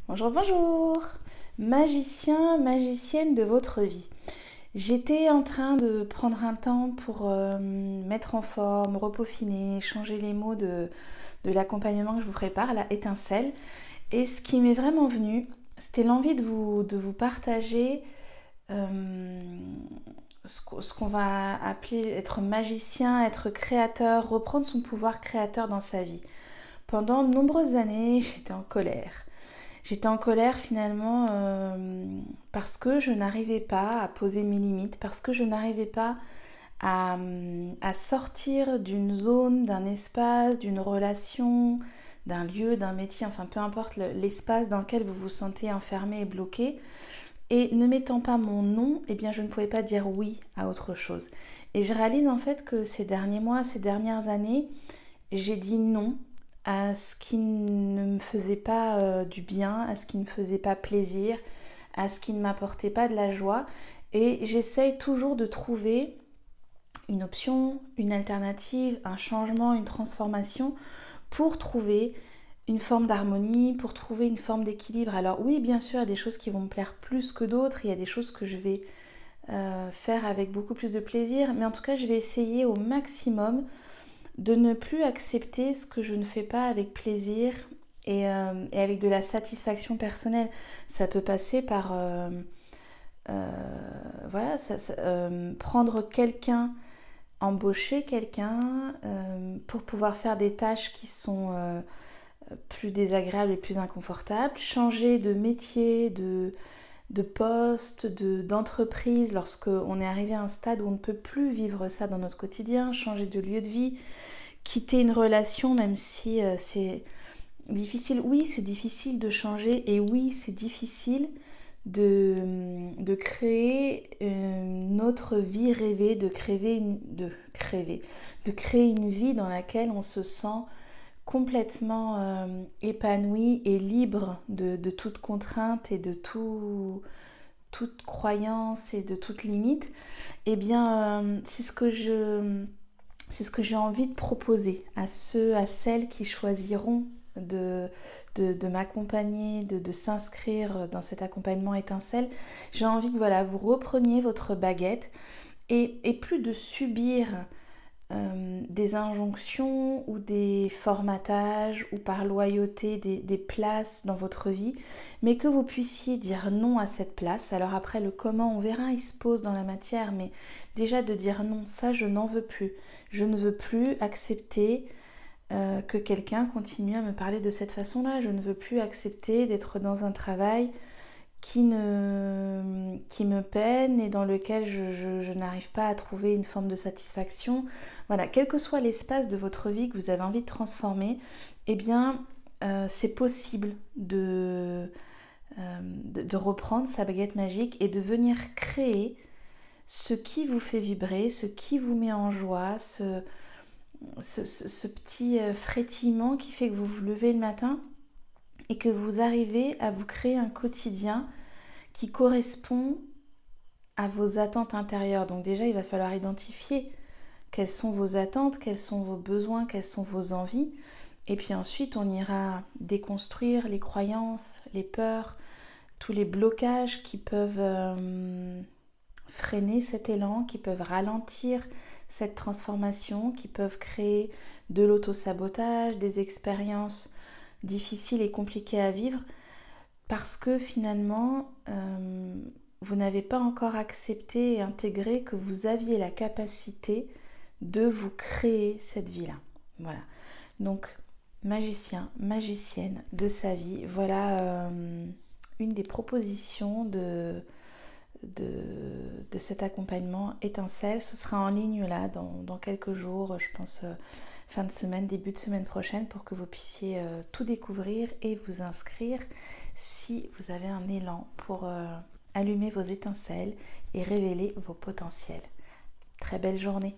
Bonjour, bonjour, magicien, magicienne de votre vie. J'étais en train de prendre un temps pour me mettre en forme, repeaufiner, changer les mots de l'accompagnement que je vous prépare, la étincelle. Et ce qui m'est vraiment venu, c'était l'envie de vous partager euh, ce qu'on va appeler être magicien, être créateur, reprendre son pouvoir créateur dans sa vie. Pendant de nombreuses années, j'étais en colère. J'étais en colère finalement parce que je n'arrivais pas à poser mes limites, parce que je n'arrivais pas à sortir d'une zone, d'un espace, d'une relation, d'un lieu, d'un métier, enfin peu importe l'espace dans lequel vous vous sentez enfermé et bloqué. Et ne mettant pas mon nom, eh bien je ne pouvais pas dire oui à autre chose. Et je réalise en fait que ces derniers mois, ces dernières années, j'ai dit non à ce qui ne me faisait pas du bien, à ce qui ne me faisait pas plaisir, à ce qui ne m'apportait pas de la joie. Et j'essaye toujours de trouver une option, une alternative, un changement, une transformation pour trouver une forme d'harmonie, pour trouver une forme d'équilibre. Alors oui, bien sûr, il y a des choses qui vont me plaire plus que d'autres, il y a des choses que je vais faire avec beaucoup plus de plaisir, mais en tout cas, je vais essayer au maximum de ne plus accepter ce que je ne fais pas avec plaisir et avec de la satisfaction personnelle. Ça peut passer par voilà, prendre quelqu'un, embaucher quelqu'un pour pouvoir faire des tâches qui sont plus désagréables et plus inconfortables, changer de métier, de poste, d'entreprise lorsque on est arrivé à un stade où on ne peut plus vivre ça dans notre quotidien, changer de lieu de vie, quitter une relation même si c'est difficile. Oui, c'est difficile de changer et oui, c'est difficile de créer une autre vie rêvée, de créer une vie dans laquelle on se sent complètement épanoui et libre de toute contrainte et de toute croyance et de toute limite. Eh bien, c'est ce que j'ai envie de proposer à ceux, à celles qui choisiront de m'accompagner, de s'inscrire dans cet accompagnement étincelle. J'ai envie que voilà, vous repreniez votre baguette et plus de subir des injonctions ou des formatages ou par loyauté des places dans votre vie, mais que vous puissiez dire non à cette place. Alors après le comment, on verra, il se pose dans la matière, mais déjà de dire non, ça je n'en veux plus. Je ne veux plus accepter que quelqu'un continue à me parler de cette façon-là. Je ne veux plus accepter d'être dans un travail qui me peine et dans lequel je n'arrive pas à trouver une forme de satisfaction. Voilà, quel que soit l'espace de votre vie que vous avez envie de transformer, eh bien, c'est possible de reprendre sa baguette magique et de venir créer ce qui vous fait vibrer, ce qui vous met en joie, ce petit frétillement qui fait que vous vous levez le matin et que vous arrivez à vous créer un quotidien qui correspond à vos attentes intérieures. Donc déjà, il va falloir identifier quelles sont vos attentes, quels sont vos besoins, quelles sont vos envies. Et puis ensuite, on ira déconstruire les croyances, les peurs, tous les blocages qui peuvent freiner cet élan, qui peuvent ralentir cette transformation, qui peuvent créer de l'auto-sabotage, des expériences difficiles et compliquées à vivre, parce que finalement, vous n'avez pas encore accepté et intégré que vous aviez la capacité de vous créer cette vie-là. Voilà. Donc, magicien, magicienne de sa vie, voilà une des propositions de cet accompagnement étincelle. Ce sera en ligne là dans quelques jours, je pense fin de semaine, début de semaine prochaine, pour que vous puissiez tout découvrir et vous inscrire si vous avez un élan pour allumer vos étincelles et révéler vos potentiels. Très belle journée.